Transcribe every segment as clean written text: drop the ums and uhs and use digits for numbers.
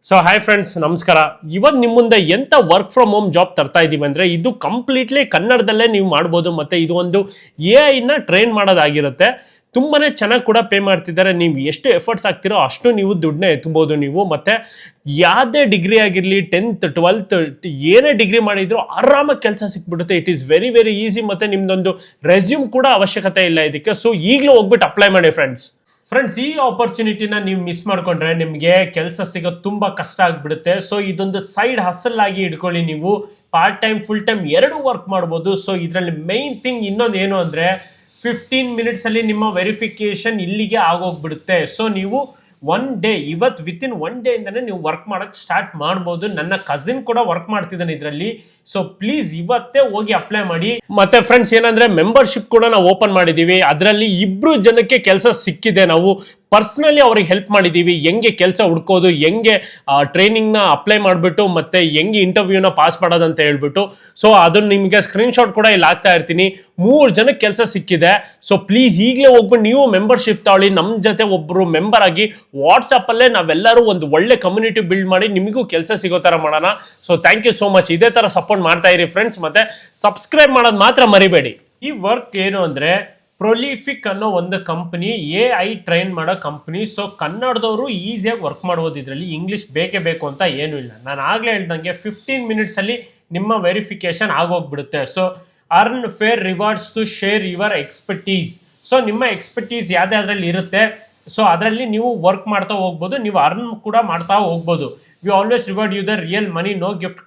So hi friends, ನಮಸ್ಕಾರ. ಇವತ್ತು ನಿಮ್ಮ ಮುಂದೆ ಎಂತ ವರ್ಕ್ ಫ್ರಮ್ ಹೋಮ್ ಜಾಬ್ ತರ್ತಾ ಇದೀವಿ ಅಂದರೆ ಇದು ಕಂಪ್ಲೀಟ್ಲಿ ಕನ್ನಡದಲ್ಲೇ ನೀವು ಮಾಡ್ಬೋದು. ಮತ್ತು ಇದು ಒಂದು AI ಟ್ರೈನ್ ಮಾಡೋದಾಗಿರುತ್ತೆ. ತುಂಬಾ ಚೆನ್ನಾಗಿ ಕೂಡ ಪೇ ಮಾಡ್ತಿದ್ದಾರೆ. ನೀವು ಎಷ್ಟು ಎಫರ್ಟ್ಸ್ ಆಗ್ತಿರೋ ಅಷ್ಟು ನೀವು ದುಡ್ಡನ್ನ ಎತ್ಬೋದು ನೀವು. ಮತ್ತು ಯಾವುದೇ ಡಿಗ್ರಿ ಆಗಿರಲಿ, 10th 12th ಏನೇ ಡಿಗ್ರಿ ಮಾಡಿದ್ರು ಆರಾಮಾಗಿ ಕೆಲಸ ಸಿಕ್ಬಿಡುತ್ತೆ. It is very very easy. ಮತ್ತು ನಿಮ್ದೊಂದು ರೆಸ್ಯೂಮ್ ಕೂಡ ಅವಶ್ಯಕತೆ ಇಲ್ಲ ಇದಕ್ಕೆ. ಸೊ ಈಗಲೂ ಹೋಗ್ಬಿಟ್ಟು ಅಪ್ಲೈ ಮಾಡಿ ಫ್ರೆಂಡ್ಸ್, ಈ ಆಪರ್ಚುನಿಟಿನ ನೀವು ಮಿಸ್ ಮಾಡ್ಕೊಂಡ್ರೆ ನಿಮಗೆ ಕೆಲಸ ಸಿಗೋದು ತುಂಬಾ ಕಷ್ಟ ಆಗ್ಬಿಡುತ್ತೆ. ಸೊ ಇದೊಂದು ಸೈಡ್ ಹಸಲ್ ಆಗಿ ಇಟ್ಕೊಳ್ಳಿ. ನೀವು ಪಾರ್ಟ್ ಟೈಮ್ ಫುಲ್ ಟೈಮ್ ಎರಡೂ ವರ್ಕ್ ಮಾಡ್ಬೋದು. ಸೊ ಇದರಲ್ಲಿ ಮೈನ್ ಥಿಂಗ್ ಇನ್ನೊಂದು ಏನು ಅಂದರೆ 15 minutes ಅಲ್ಲಿ ನಿಮ್ಮ ವೆರಿಫಿಕೇಶನ್ ಇಲ್ಲಿಗೆ ಆಗೋಗ್ಬಿಡುತ್ತೆ. ಸೊ ನೀವು ಒನ್ ಡೇ, ಇವತ್ತು ವಿತಿನ್ ಒನ್ ಡೇ ಇಂದಾನೆ ನೀವು ವರ್ಕ್ ಮಾಡಕ್ಕೆ ಸ್ಟಾರ್ಟ್ ಮಾಡ್ಬೋದು. ನನ್ನ ಕಸಿನ್ ಕೂಡ ವರ್ಕ್ ಮಾಡ್ತಿದ್ದಾನೆ ಇದರಲ್ಲಿ. ಸೊ ಪ್ಲೀಸ್ ಇವತ್ತೇ ಹೋಗಿ ಅಪ್ಲೈ ಮಾಡಿ. ಮತ್ತೆ ಫ್ರೆಂಡ್ಸ್ ಏನಂದ್ರೆ ಮೆಂಬರ್ಶಿಪ್ ಕೂಡ ನಾವು ಓಪನ್ ಮಾಡಿದೀವಿ. ಅದರಲ್ಲಿ 2 ಜನಕ್ಕೆ ಕೆಲಸ ಸಿಕ್ಕಿದೆ. ನಾವು ಪರ್ಸ್ನಲಿ ಅವ್ರಿಗೆ ಹೆಲ್ಪ್ ಮಾಡಿದ್ದೀವಿ. ಹೆಂಗೆ ಕೆಲಸ ಹುಡ್ಕೋದು, ಹೆಂಗೆ ಟ್ರೈನಿಂಗ್ನ ಅಪ್ಲೈ ಮಾಡಿಬಿಟ್ಟು ಮತ್ತೆ ಹೆಂಗೆ ಇಂಟರ್ವ್ಯೂನ ಪಾಸ್ ಮಾಡೋದಂತ ಹೇಳ್ಬಿಟ್ಟು. ಸೊ ಅದನ್ನು ನಿಮಗೆ ಸ್ಕ್ರೀನ್ಶಾಟ್ ಕೂಡ ಇಲ್ಲಿ ಹಾಕ್ತಾ ಇರ್ತೀನಿ. 3 ಜನಕ್ಕೆ ಕೆಲಸ ಸಿಕ್ಕಿದೆ. ಸೊ ಪ್ಲೀಸ್ ಈಗಲೇ ಹೋಗ್ಬಿಟ್ಟು ನೀವು ಮೆಂಬರ್ಶಿಪ್ ತಗೊಳ್ಳಿ. ನಮ್ಮ ಜೊತೆ ಒಬ್ಬರು ಮೆಂಬರ್ ಆಗಿ ವಾಟ್ಸಪ್ಪಲ್ಲೇ ನಾವೆಲ್ಲರೂ ಒಂದು ಒಳ್ಳೆ ಕಮ್ಯುನಿಟಿ ಬಿಲ್ಡ್ ಮಾಡಿ ನಿಮಗೂ ಕೆಲಸ ಸಿಗೋ ಥರ ಮಾಡೋಣ. So thank you so much. ಇದೇ ಥರ ಸಪೋರ್ಟ್ ಮಾಡ್ತಾ ಇರಿ ಫ್ರೆಂಡ್ಸ್. ಮತ್ತೆ ಸಬ್ಸ್ಕ್ರೈಬ್ ಮಾಡೋದು ಮಾತ್ರ ಮರಿಬೇಡಿ. ಈ ವರ್ಕ್ ಏನು ಅಂದರೆ ಪ್ರೊಲಿಫಿಕ್ ಅನ್ನೋ ಒಂದು ಕಂಪನಿ, AI ಟ್ರೈನ್ ಮಾಡೋ ಕಂಪನಿ. ಸೊ ಕನ್ನಡದವರು ಈಸಿಯಾಗಿ ವರ್ಕ್ ಮಾಡ್ಬೋದು ಇದರಲ್ಲಿ. ಇಂಗ್ಲೀಷ್ ಬೇಕೇ ಬೇಕು ಅಂತ ಏನೂ ಇಲ್ಲ. ನಾನು ಆಗಲೇ ಹೇಳ್ದಂಗೆ 15 minutes ಅಲ್ಲಿ ನಿಮ್ಮ ವೆರಿಫಿಕೇಶನ್ ಆಗೋಗ್ಬಿಡುತ್ತೆ. So earn fair rewards to share your expertise. So ನಿಮ್ಮ ಎಕ್ಸ್ಪರ್ಟೀಸ್ ಯಾವುದೇ ಅದರಲ್ಲಿ ಇರುತ್ತೆ. ಸೊ ಅದರಲ್ಲಿ ನೀವು ವರ್ಕ್ ಮಾಡ್ತಾ ಹೋಗ್ಬೋದು, ನೀವು ಅರ್ನ್ ಕೂಡ ಮಾಡ್ತಾ ಹೋಗ್ಬೋದು. We always reward you the real money, no gift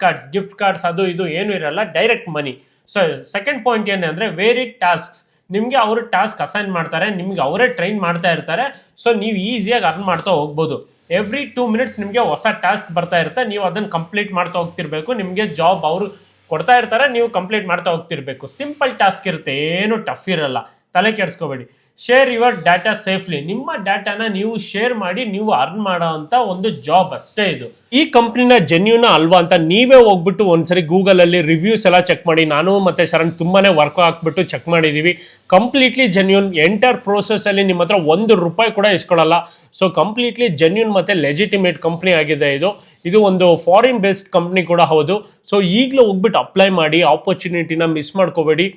cards ಅದು ಇದು ಏನೂ ಇರಲ್ಲ, direct money. So second point ಏನಂದರೆ ವೇರಿಡ್ ಟಾಸ್ಕ್ಸ್. ನಿಮಗೆ ಅವರು ಟಾಸ್ಕ್ ಅಸೈನ್ ಮಾಡ್ತಾರೆ, ನಿಮ್ಗೆ ಅವರೇ ಟ್ರೈನ್ ಮಾಡ್ತಾ ಇರ್ತಾರೆ. ಸೊ ನೀವು ಈಸಿಯಾಗಿ ಅರ್ನ್ ಮಾಡ್ತಾ ಹೋಗ್ಬೋದು. ಎವ್ರಿ 2 minutes ನಿಮಗೆ ಹೊಸ ಟಾಸ್ಕ್ ಬರ್ತಾ ಇರುತ್ತೆ. ನೀವು ಅದನ್ನು ಕಂಪ್ಲೀಟ್ ಮಾಡ್ತಾ ಹೋಗ್ತಿರ್ಬೇಕು. ನಿಮಗೆ ಜಾಬ್ ಅವರು ಕೊಡ್ತಾ ಇರ್ತಾರೆ, ನೀವು ಕಂಪ್ಲೀಟ್ ಮಾಡ್ತಾ ಹೋಗ್ತಿರ್ಬೇಕು. ಸಿಂಪಲ್ ಟಾಸ್ಕ್ ಇರುತ್ತೆ, ಏನು ಟಫ್ ಇರಲ್ಲ, ತಲೆ ಕೆಡಿಸ್ಕೋಬೇಡಿ. Share your data safely. ನಿಮ್ಮ ಡಾಟಾನ ನೀವು ಶೇರ್ ಮಾಡಿ ನೀವು ಅರ್ನ್ ಮಾಡೋ ಅಂತ ಒಂದು ಜಾಬ್ ಅಷ್ಟೇ ಇದು. ಈ ಕಂಪ್ನಿನ ಜೆನ್ಯೂನ್ ಅಲ್ವಾ ಅಂತ ನೀವೇ ಹೋಗ್ಬಿಟ್ಟು ಒಂದ್ಸರಿ ಗೂಗಲಲ್ಲಿ ರಿವ್ಯೂಸ್ ಎಲ್ಲ ಚೆಕ್ ಮಾಡಿ. ನಾನು ಮತ್ತೆ ಶರಣ್ ತುಂಬಾನೇ ವರ್ಕ್ ಹಾಕ್ಬಿಟ್ಟು ಚೆಕ್ ಮಾಡಿದ್ದೀವಿ. Completely genuine. ಎಂಟರ್ ಪ್ರೋಸೆಸ್ಸಲ್ಲಿ ನಿಮ್ಮ ಹತ್ರ ₹1 ಕೂಡ ಇಸ್ಕೊಳ್ಳಲ್ಲ. ಸೊ ಕಂಪ್ಲೀಟ್ಲಿ ಜೆನ್ಯೂನ್ ಮತ್ತು ಲೆಜಿಟಿಮೇಟ್ ಕಂಪ್ನಿ ಆಗಿದೆ ಇದು. ಇದು ಒಂದು ಫಾರಿನ್ ಬೇಸ್ಡ್ ಕಂಪ್ನಿ ಕೂಡ ಹೌದು. ಸೊ ಈಗಲೂ ಹೋಗ್ಬಿಟ್ಟು ಅಪ್ಲೈ ಮಾಡಿ. ಆಪರ್ಚುನಿಟಿನ ಮಿಸ್ ಮಾಡ್ಕೋಬೇಡಿ.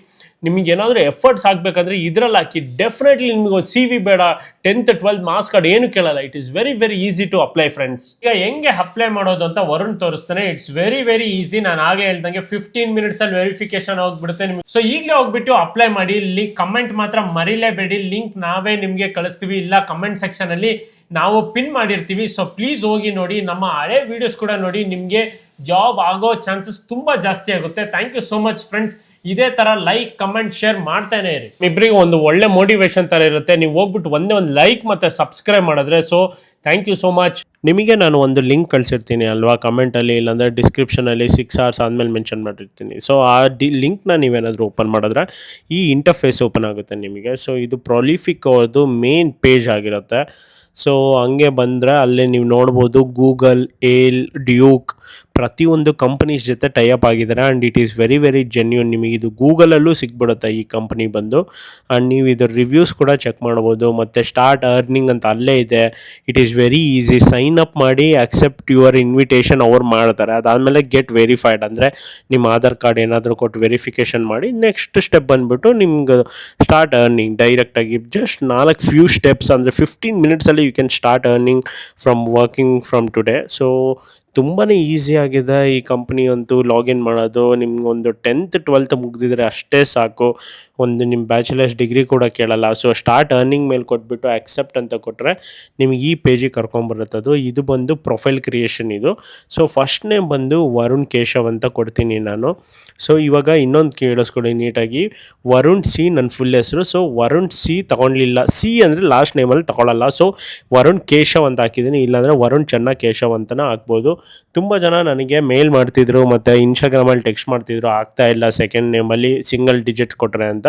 ನಿಮಗೆ ಏನಾದರೂ ಎಫರ್ಟ್ಸ್ ಆಗಬೇಕಂದ್ರೆ ಇದರಲ್ಲಿ ಹಾಕಿ. ಡೆಫಿನೆಟ್ಲಿ ನಿಮಗೆ ಒಂದು CV ಬೇಡ, 10th 12th ಮಾರ್ಕ್ಸ್ ಕಾರ್ಡ್ ಏನು ಕೇಳಲ್ಲ. It is very very easy to apply friends. ಈಗ ಹೆಂಗೆ ಅಪ್ಲೈ ಮಾಡೋದು ಅಂತ ವರುಣ್ ತೋರಿಸ್ತಾನೆ. It's very very easy. ನಾನು ಆಗಲೇ ಹೇಳ್ದಂಗೆ 15 minutes ಅಲ್ಲಿ ವೆರಿಫಿಕೇಶನ್ ಹೋಗ್ಬಿಡುತ್ತೆ ನಿಮಗೆ. ಸೊ ಈಗಲೇ ಹೋಗ್ಬಿಟ್ಟು ಅಪ್ಲೈ ಮಾಡಿ. ಲಿಂಕ್ ಕಮೆಂಟ್ ಮಾತ್ರ ಮರಿಲೇಬೇಡಿ. ಲಿಂಕ್ ನಾವೇ ನಿಮಗೆ ಕಳಿಸ್ತೀವಿ, ಇಲ್ಲ ಕಮೆಂಟ್ ಸೆಕ್ಷನ್ ಅಲ್ಲಿ ನಾವು ಪಿನ್ ಮಾಡಿರ್ತೀವಿ. ಸೊ ಪ್ಲೀಸ್ ಹೋಗಿ ನೋಡಿ, ನಮ್ಮ ಹಳೆ ವಿಡಿಯೋಸ್ ಕೂಡ ನೋಡಿ. ನಿಮಗೆ ಜಾಬ್ ಆಗೋ ಚಾನ್ಸಸ್ ತುಂಬಾ ಜಾಸ್ತಿ ಆಗುತ್ತೆ. Thank you so much friends. ಇದೇ ತರ ಲೈಕ್, ಕಮೆಂಟ್, ಶೇರ್ ಮಾಡ್ತಾನೆ ಇರಿ. ಇಬ್ಬರಿಗೆ ಒಂದು ಒಳ್ಳೆ ಮೋಟಿವೇಶನ್ ತರ ಇರುತ್ತೆ. ನೀವು ಹೋಗ್ಬಿಟ್ಟು ಒಂದೇ ಒಂದು ಲೈಕ್ ಮತ್ತೆ ಸಬ್ಸ್ಕ್ರೈಬ್ ಮಾಡಿದ್ರೆ. So thank you so much. ನಿಮಗೆ ನಾನು ಒಂದು ಲಿಂಕ್ ಕಳಿಸಿರ್ತೀನಿ ಅಲ್ವಾ, ಕಮೆಂಟಲ್ಲಿ, ಇಲ್ಲಾಂದರೆ ಡಿಸ್ಕ್ರಿಪ್ಷನಲ್ಲಿ 6 hours ಆದಮೇಲೆ ಮೆನ್ಷನ್ ಮಾಡಿರ್ತೀನಿ. ಸೊ ಆ ಲಿಂಕ್ನ ನೀವೇನಾದರೂ ಓಪನ್ ಮಾಡಿದ್ರೆ ಈ ಇಂಟರ್ಫೇಸ್ ಓಪನ್ ಆಗುತ್ತೆ ನಿಮಗೆ. ಸೊ ಇದು ಪ್ರೊಲಿಫಿಕ್ ಅವ್ರದ್ದು ಮೇನ್ ಪೇಜ್ ಆಗಿರುತ್ತೆ. ಸೊ ಹಂಗೆ ಬಂದರೆ ಅಲ್ಲೇ ನೀವು ನೋಡ್ಬೋದು ಗೂಗಲ್, ಏಲ್, ಡ್ಯೂಕ್ ಪ್ರತಿಯೊಂದು ಕಂಪನೀಸ್ ಜೊತೆ ಟೈಅಪ್ ಆಗಿದ್ದಾರೆ. And it is very very genuine. ನಿಮಗೆ ಇದು ಗೂಗಲಲ್ಲೂ ಸಿಕ್ಬಿಡುತ್ತೆ ಈ ಕಂಪ್ನಿ ಬಂದು. ಆ್ಯಂಡ್ ನೀವು ಇದರ ರಿವ್ಯೂಸ್ ಕೂಡ ಚೆಕ್ ಮಾಡ್ಬೋದು. ಮತ್ತು ಸ್ಟಾರ್ಟ್ ಅರ್ನಿಂಗ್ ಅಂತ ಅಲ್ಲೇ ಇದೆ. It is very easy. Sign up ಮಾಡಿ, ಅಕ್ಸೆಪ್ಟ್ ಯುವರ್ ಇನ್ವಿಟೇಷನ್ ಅವ್ರು ಮಾಡ್ತಾರೆ. ಅದಾದಮೇಲೆ ಗೆಟ್ ವೆರಿಫೈಡ್ ಅಂದರೆ ನಿಮ್ಮ ಆಧಾರ್ ಕಾರ್ಡ್ ಏನಾದರೂ ಕೊಟ್ಟು ವೆರಿಫಿಕೇಷನ್ ಮಾಡಿ. ನೆಕ್ಸ್ಟ್ ಸ್ಟೆಪ್ ಬಂದುಬಿಟ್ಟು ನಿಮ್ಗೆ ಸ್ಟಾರ್ಟ್ ಅರ್ನಿಂಗ್ ಡೈರೆಕ್ಟಾಗಿ. ಜಸ್ಟ್ 4 few steps ಅಂದರೆ 15 minutes you can start earning from working from today. So ತುಂಬಾ ಈಸಿ ಆಗಿದೆ ಈ ಕಂಪ್ನಿ ಅಂತೂ ಲಾಗಿನ್ ಮಾಡೋದು. ನಿಮ್ಗೊಂದು 10th 12th ಮುಗಿದಿದ್ರೆ ಅಷ್ಟೇ ಸಾಕು. ಒಂದು ನಿಮ್ಮ ಬ್ಯಾಚುಲರ್ಸ್ ಡಿಗ್ರಿ ಕೂಡ ಕೇಳಲ್ಲ. ಸೊ ಸ್ಟಾರ್ಟ್ ಅರ್ನಿಂಗ್ ಮೇಲೆ ಕೊಟ್ಬಿಟ್ಟು ಅಕ್ಸೆಪ್ಟ್ ಅಂತ ಕೊಟ್ಟರೆ ನಿಮಗೆ ಈ ಪೇಜಿಗೆ ಕರ್ಕೊಂಬರುತ್ತದು. ಇದು ಬಂದು ಪ್ರೊಫೈಲ್ ಕ್ರಿಯೇಷನ್ ಇದು. ಸೊ ಫಸ್ಟ್ ನೇಮ್ ಬಂದು ವರುಣ್ ಕೇಶವ್ ಅಂತ ಕೊಡ್ತೀನಿ ನಾನು. ಸೊ ಇವಾಗ ಇನ್ನೊಂದು ಕೇಳಿಸ್ಕೊಡಿ ನೀಟಾಗಿ. ವರುಣ್ ಸಿ ನನ್ನ ಫುಲ್ ಹೆಸರು. ಸೊ ವರುಣ್ ಸಿ ತಗೊಳ್ಳಿಲ್ಲ. ಸಿ ಅಂದರೆ ಲಾಸ್ಟ್ ನೇಮಲ್ಲಿ ತಗೊಳ್ಳಲ್ಲ. ಸೊ ವರುಣ್ ಕೇಶವ್ ಅಂತ ಹಾಕಿದ್ದೀನಿ, ಇಲ್ಲಾಂದರೆ ವರುಣ್ ಚೆನ್ನ ಕೇಶವ್ ಅಂತಲೇ ಹಾಕ್ಬೋದು. ತುಂಬ ಜನ ನನಗೆ ಮೇಲ್ ಮಾಡ್ತಿದ್ರು ಮತ್ತು ಇನ್ಸ್ಟಾಗ್ರಾಮಲ್ಲಿ ಟೆಕ್ಸ್ಟ್ ಮಾಡ್ತಿದ್ರು, ಆಗ್ತಾ ಇಲ್ಲ ಸೆಕೆಂಡ್ ನೇಮಲ್ಲಿ ಸಿಂಗಲ್ ಡಿಜಿಟ್ ಕೊಟ್ಟರೆ ಅಂತ.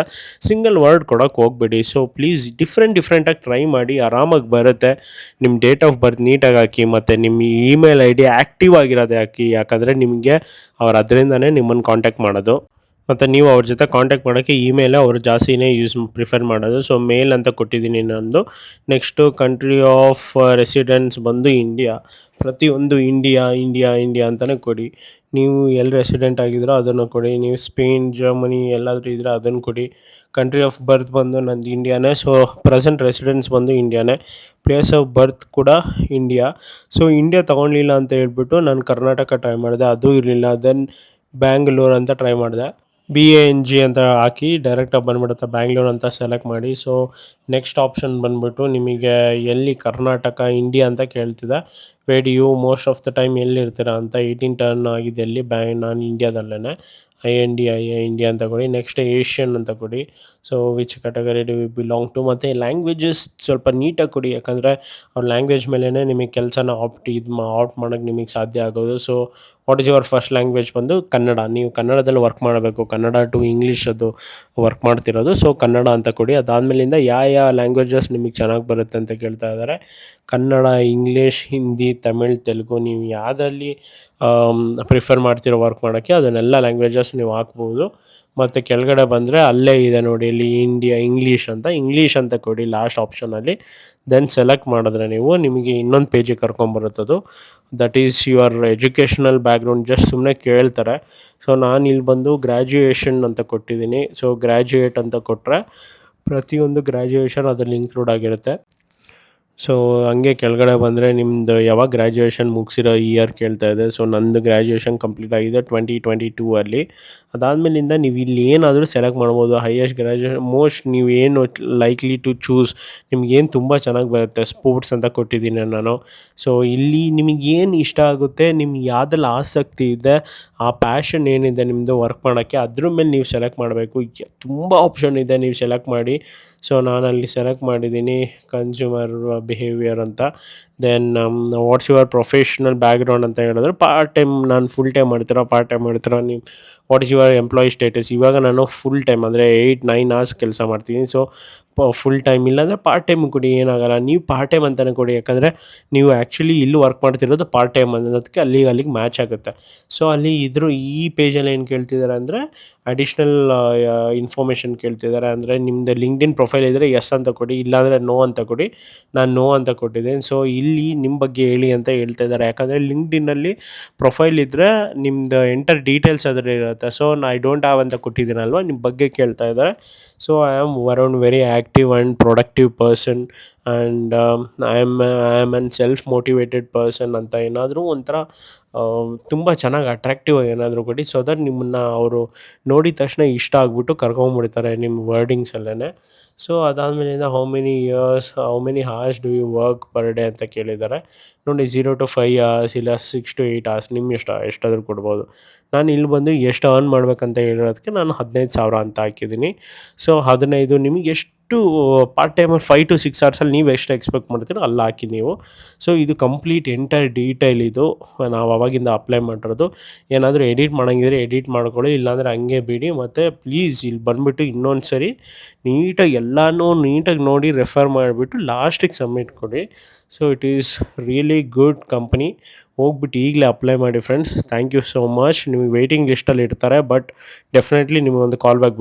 ಸಿಂಗಲ್ ವರ್ಡ್ ಕೊಡೋಕ್ಕೆ ಹೋಗ್ಬೇಡಿ. ಸೊ ಪ್ಲೀಸ್ ಡಿಫ್ರೆಂಟಾಗಿ ಟ್ರೈ ಮಾಡಿ, ಆರಾಮಾಗಿ ಬರುತ್ತೆ. ನಿಮ್ಮ ಡೇಟ್ ಆಫ್ ಬರ್ತ್ ನೀಟಾಗಿ ಹಾಕಿ ಮತ್ತು ನಿಮ್ಮ ಇಮೇಲ್ ID ಆ್ಯಕ್ಟಿವ್ ಆಗಿರೋದೇ ಹಾಕಿ. ಯಾಕಂದರೆ ನಿಮಗೆ ಅವ್ರು ಅದರಿಂದನೇ ನಿಮ್ಮನ್ನು ಕಾಂಟ್ಯಾಕ್ಟ್ ಮಾಡೋದು. ಮತ್ತು ನೀವು ಅವ್ರ ಜೊತೆ ಕಾಂಟ್ಯಾಕ್ಟ್ ಮಾಡೋಕ್ಕೆ ಇಮೇಲೇ ಅವರು ಜಾಸ್ತಿನೇ ಪ್ರಿಫರ್ ಮಾಡೋದು. ಸೊ ಮೇಲ್ ಅಂತ ಕೊಟ್ಟಿದ್ದೀನಿ ನಂದು. ನೆಕ್ಸ್ಟು ಕಂಟ್ರಿ ಆಫ್ ರೆಸಿಡೆನ್ಸ್ ಬಂದು ಇಂಡಿಯಾ. ಪ್ರತಿಯೊಂದು ಇಂಡಿಯಾ ಇಂಡಿಯಾ ಇಂಡಿಯಾ ಅಂತಲೇ ಕೊಡಿ. ನೀವು ಎಲ್ಲಿ ರೆಸಿಡೆಂಟ್ ಆಗಿದ್ರೋ ಅದನ್ನು ಕೊಡಿ. ನೀವು ಸ್ಪೇನ್, ಜರ್ಮನಿ ಎಲ್ಲಾದರೂ ಇದ್ದರೆ ಅದನ್ನು ಕೊಡಿ. ಕಂಟ್ರಿ ಆಫ್ ಬರ್ತ್ ಬಂದು ನಂದು ಇಂಡಿಯಾನೇ. ಸೊ ಪ್ರೆಸೆಂಟ್ ರೆಸಿಡೆನ್ಸ್ ಬಂದು ಇಂಡಿಯಾನೇ. ಪ್ಲೇಸ್ ಆಫ್ ಬರ್ತ್ ಕೂಡ ಇಂಡಿಯಾ. ಸೊ ಇಂಡಿಯಾ ತೊಗೊಳ್ಲಿಲ್ಲ ಅಂತ ಹೇಳ್ಬಿಟ್ಟು ನಾನು ಕರ್ನಾಟಕ ಟ್ರೈ ಮಾಡಿದೆ, ಅದು ಇರಲಿಲ್ಲ. ದೆನ್ ಬ್ಯಾಂಗ್ಳೂರ್ ಅಂತ ಟ್ರೈ ಮಾಡಿದೆ. BANG ಅಂತ ಹಾಕಿ ಡೈರೆಕ್ಟಾಗಿ ಬಂದುಬಿಡುತ್ತೆ ಬ್ಯಾಂಗ್ಳೂರ್ ಅಂತ ಸೆಲೆಕ್ಟ್ ಮಾಡಿ. ಸೊ ನೆಕ್ಸ್ಟ್ ಆಪ್ಷನ್ ಬಂದುಬಿಟ್ಟು ನಿಮಗೆ ಎಲ್ಲಿ ಕರ್ನಾಟಕ, ಇಂಡಿಯಾ ಅಂತ ಕೇಳ್ತಿದೆ. Where you most of the time ಎಲ್ಲಿರ್ತೀರ ಅಂತ. 18 ಟರ್ನ್ ಆಗಿದೆ ಎಲ್ಲಿ ನಾನು ಇಂಡಿಯಾದಲ್ಲೇ. INDIA ಇಂಡಿಯಾ ಅಂತ ಕೊಡಿ. ನೆಕ್ಸ್ಟ್ ಏಷ್ಯನ್ ಅಂತ ಕೊಡಿ. So which category do you belong to. ಮತ್ತು ಲ್ಯಾಂಗ್ವೇಜಸ್ ಸ್ವಲ್ಪ ನೀಟಾಗಿ ಕೊಡಿ, ಯಾಕಂದರೆ ಅವ್ರ ಲ್ಯಾಂಗ್ವೇಜ್ ಮೇಲೇ ನಿಮಗೆ ಕೆಲಸನ ಆಪ್ಟ್ ಮಾಡೋಕ್ಕೆ ನಿಮಗೆ ಸಾಧ್ಯ ಆಗೋದು. So what is your first language ಬಂದು ಕನ್ನಡ. ನೀವು ಕನ್ನಡದಲ್ಲಿ ವರ್ಕ್ ಮಾಡಬೇಕು. ಕನ್ನಡ ಟು ಇಂಗ್ಲೀಷ್ ಅದು ವರ್ಕ್ ಮಾಡ್ತಿರೋದು. ಸೊ ಕನ್ನಡ ಅಂತ ಕೊಡಿ. ಅದಾದಮೇಲಿಂದ ಯಾವ ಲ್ಯಾಂಗ್ವೇಜಸ್ ನಿಮಗೆ ಚೆನ್ನಾಗಿ ಬರುತ್ತೆ ಅಂತ ಕೇಳ್ತಾ ಇದ್ದಾರೆ. ಕನ್ನಡ, ಇಂಗ್ಲೀಷ್, ಹಿಂದಿ, ತಮಿಳ್, ತೆಲುಗು, ನೀವು ಯಾವುದ್ರಲ್ಲಿ ಪ್ರಿಫರ್ ಮಾಡ್ತಿರೋ ವರ್ಕ್ ಮಾಡೋಕ್ಕೆ ಅದನ್ನೆಲ್ಲ ಲ್ಯಾಂಗ್ವೇಜಸ್ ನೀವು ಹಾಕ್ಬೋದು. ಮತ್ತು ಕೆಳಗಡೆ ಬಂದರೆ ಅಲ್ಲೇ ಇದೆ ನೋಡಿ, ಇಲ್ಲಿ ಇಂಗ್ಲೀಷ್ ಅಂತ ಕೊಡಿ ಲಾಸ್ಟ್ ಆಪ್ಷನಲ್ಲಿ. ದೆನ್ ಸೆಲೆಕ್ಟ್ ಮಾಡಿದ್ರೆ ನಿಮಗೆ ಇನ್ನೊಂದು ಪೇಜಿಗೆ ಕರ್ಕೊಂಬರುತ್ತದು. That is your educational background. Just ಸುಮ್ಮನೆ ಕೇಳ್ತಾರೆ. ಸೊ ನಾನು ಇಲ್ಲಿ ಬಂದು ಗ್ರ್ಯಾಜುಯೇಷನ್ ಅಂತ ಕೊಟ್ಟಿದ್ದೀನಿ. ಸೊ ಗ್ರ್ಯಾಜುಯೇಟ್ ಅಂತ ಕೊಟ್ಟರೆ ಪ್ರತಿಯೊಂದು ಗ್ರ್ಯಾಜುಯೇಷನ್ ಅದರಲ್ಲಿ ಇನ್ಕ್ಲೂಡ್ ಆಗಿರುತ್ತೆ. ಸೊ ಹಂಗೆ ಕೆಳಗಡೆ ಬಂದರೆ ನಿಮ್ಮದು ಯಾವಾಗ ಗ್ರ್ಯಾಜುಯೇಷನ್ ಮುಗಿಸಿರೋ ಇಯರ್ ಕೇಳ್ತಾ ಇದೆ. ಸೊ ನಂದು ಗ್ರ್ಯಾಜುಯೇಷನ್ ಕಂಪ್ಲೀಟ್ ಆಗಿದೆ 2022 ಅಲ್ಲಿ. ಅದಾದಮೇಲಿಂದ ನೀವು ಇಲ್ಲಿ ಏನಾದರೂ ಸೆಲೆಕ್ಟ್ ಮಾಡ್ಬೋದು. ಹೈಯೆಸ್ಟ್ ಗ್ರ್ಯಾಜುಯೇಷನ್ ಮೋಸ್ಟ್ ನೀವು ಏನು ಲೈಕ್ಲಿ ಟು ಚೂಸ್, ನಿಮ್ಗೇನು ತುಂಬ ಚೆನ್ನಾಗಿ ಬರುತ್ತೆ. ಸ್ಪೋರ್ಟ್ಸ್ ಅಂತ ಕೊಟ್ಟಿದ್ದೀನಿ ನಾನು. ಸೊ ಇಲ್ಲಿ ನಿಮಗೇನು ಇಷ್ಟ ಆಗುತ್ತೆ, ನಿಮ್ಗೆ ಯಾವುದ್ರಲ್ಲಿ ಆಸಕ್ತಿ ಇದೆ, ಆ ಪ್ಯಾಷನ್ ಏನಿದೆ ನಿಮ್ಮದು ವರ್ಕ್ ಮಾಡೋಕ್ಕೆ, ಅದ್ರ ಮೇಲೆ ನೀವು ಸೆಲೆಕ್ಟ್ ಮಾಡಬೇಕು. ತುಂಬ ಆಪ್ಷನ್ ಇದೆ, ನೀವು ಸೆಲೆಕ್ಟ್ ಮಾಡಿ. ಸೊ ನಾನಲ್ಲಿ ಸೆಲೆಕ್ಟ್ ಮಾಡಿದ್ದೀನಿ ಕನ್ಸ್ಯೂಮರ್ ಬಿಹೇವಿಯರ್ ಅಂತ. Then what's your professional background ಅಂತ ಹೇಳಿದ್ರೆ ಪಾರ್ಟ್ ಟೈಮ್, ನಾನು ಫುಲ್ ಟೈಮ್ ಮಾಡ್ತೀರಾ ಪಾರ್ಟ್ ಟೈಮ್ ಮಾಡ್ತೀರಾ, ನೀವು what is your employee status. ಇವಾಗ ನಾನು ಫುಲ್ ಟೈಮ್ ಅಂದರೆ 8-9 ಅವರ್ಸ್ ಕೆಲಸ ಮಾಡ್ತೀನಿ. ಸೊ ಫುಲ್ ಟೈಮ್ ಇಲ್ಲಾಂದರೆ ಪಾರ್ಟ್ ಟೈಮ್ ಕೊಡಿ, ಏನಾಗಲ್ಲ. ನೀವು ಪಾರ್ಟ್ ಟೈಮ್ ಅಂತಲೇ ಕೊಡಿ, ಯಾಕಂದರೆ ನೀವು ಆ್ಯಕ್ಚುಲಿ ಇಲ್ಲಿ ವರ್ಕ್ ಮಾಡ್ತಿರೋದು ಪಾರ್ಟ್ ಟೈಮ್ ಅನ್ನೋದಕ್ಕೆ ಅಲ್ಲಿಗೆ ಮ್ಯಾಚ್ ಆಗುತ್ತೆ. ಸೊ ಅಲ್ಲಿ ಈ ಪೇಜಲ್ಲಿ ಏನು ಕೇಳ್ತಿದ್ದಾರೆ ಅಂದರೆ ಅಡಿಷ್ನಲ್ ಇನ್ಫಾರ್ಮೇಷನ್ ಕೇಳ್ತಿದ್ದಾರೆ. ಅಂದರೆ ನಿಮ್ಮದು ಲಿಂಕ್ಡ್ಇನ್ ಪ್ರೊಫೈಲ್ ಇದ್ದರೆ ಎಸ್ ಅಂತ ಕೊಡಿ, ಇಲ್ಲಾಂದರೆ ನೋ ಅಂತ ಕೊಡಿ. ನಾನು ನೋ ಅಂತ ಕೊಟ್ಟಿದ್ದೀನಿ. ಸೊ ಇಲ್ಲಿ ನಿಮ್ಮ ಬಗ್ಗೆ ಹೇಳಿ ಅಂತ ಹೇಳ್ತಾ ಇದ್ದಾರೆ. ಯಾಕಂದರೆ ಲಿಂಕ್ಡ್ಇನ್ನಲ್ಲಿ ಪ್ರೊಫೈಲ್ ಇದ್ದರೆ ನಿಮ್ಮದು ಎಂಟರ್ ಡೀಟೇಲ್ಸ್ ಅದರಲ್ಲಿ ಇರುತ್ತೆ. ಸೊ ಐ ಡೋಂಟ್ ಹ್ಯಾವ್ ಅಂತ ಕೊಟ್ಟಿದ್ದೀನಲ್ವ, ನಿಮ್ಮ ಬಗ್ಗೆ ಕೇಳ್ತಾ ಇದ್ದಾರೆ. So I am around very active and productive person and I am an self motivated person ಅಂತ ಏನಾದರೂ ಒಂಥರ ತುಂಬ ಚೆನ್ನಾಗಿ ಅಟ್ರ್ಯಾಕ್ಟಿವ್ ಏನಾದರೂ ಕೊಡಿ. ಸೊ ದಟ್ ನಿಮ್ಮನ್ನು ಅವರು ನೋಡಿದ ತಕ್ಷಣ ಇಷ್ಟ ಆಗಿಬಿಟ್ಟು ಕರ್ಕೊಂಬಿಡ್ತಾರೆ ನಿಮ್ಮ ವರ್ಡಿಂಗ್ಸಲ್ಲೇ. ಸೊ ಅದಾದಮೇಲಿಂದ how many hours do you work per day ಅಂತ ಕೇಳಿದ್ದಾರೆ. ನೋಡಿ 0 to 5 hours ಇಲ್ಲ 6 to 8 hours ನಿಮ್ಮ ಇಷ್ಟ, ಎಷ್ಟಾದರೂ ಕೊಡ್ಬೋದು. ನಾನು ಇಲ್ಲಿ ಬಂದು ಎಷ್ಟು ಅರ್ನ್ ಮಾಡಬೇಕಂತ ಹೇಳಿರೋದಕ್ಕೆ ನಾನು 15,000 ಅಂತ ಹಾಕಿದ್ದೀನಿ. ಸೊ 15 ನಿಮಗೆ ಎಷ್ಟು ಪಾರ್ಟ್ ಟೈಮರ್ 5 to 6 ಅವರ್ಸಲ್ಲಿ ನೀವು ಎಷ್ಟು ಎಕ್ಸ್ಪೆಕ್ಟ್ ಮಾಡ್ತೀರೋ ಅಲ್ಲಿ ಹಾಕಿ ನೀವು. ಸೊ ಇದು ಕಂಪ್ಲೀಟ್ ಎಂಟೈರ್ ಡೀಟೇಲ್ ಇದು ನಾವು ಅವಾಗಿಂದ ಅಪ್ಲೈ ಮಾಡಿರೋದು. ಏನಾದರೂ ಎಡಿಟ್ ಮಾಡೋಂಗಿದ್ರೆ ಎಡಿಟ್ ಮಾಡ್ಕೊಳ್ಳಿ, ಇಲ್ಲಾಂದರೆ ಹಂಗೆ ಬಿಡಿ. ಮತ್ತು ಪ್ಲೀಸ್ ಇಲ್ಲಿ ಬಂದುಬಿಟ್ಟು ಇನ್ನೊಂದು ಸರಿ ನೀಟಾಗಿ ನೋಡಿ ರೆಫರ್ ಮಾಡಿಬಿಟ್ಟು ಲಾಸ್ಟಿಗೆ ಸಬ್ಮಿಟ್ ಕೊಡಿ. So it is really good company. ಹೋಗ್ಬಿಟ್ಟು ಈಗಲೇ ಅಪ್ಲೈ ಮಾಡಿ friends. Thank you so much. ನಿಮಗೆ ವೆಯ್ಟಿಂಗ್ ಲಿಸ್ಟಲ್ಲಿ ಇರ್ತಾರೆ, ಬಟ್ ಡೆಫಿನೆಟ್ಲಿ ನಿಮಗೊಂದು ಕಾಲ್ ಬ್ಯಾಕ್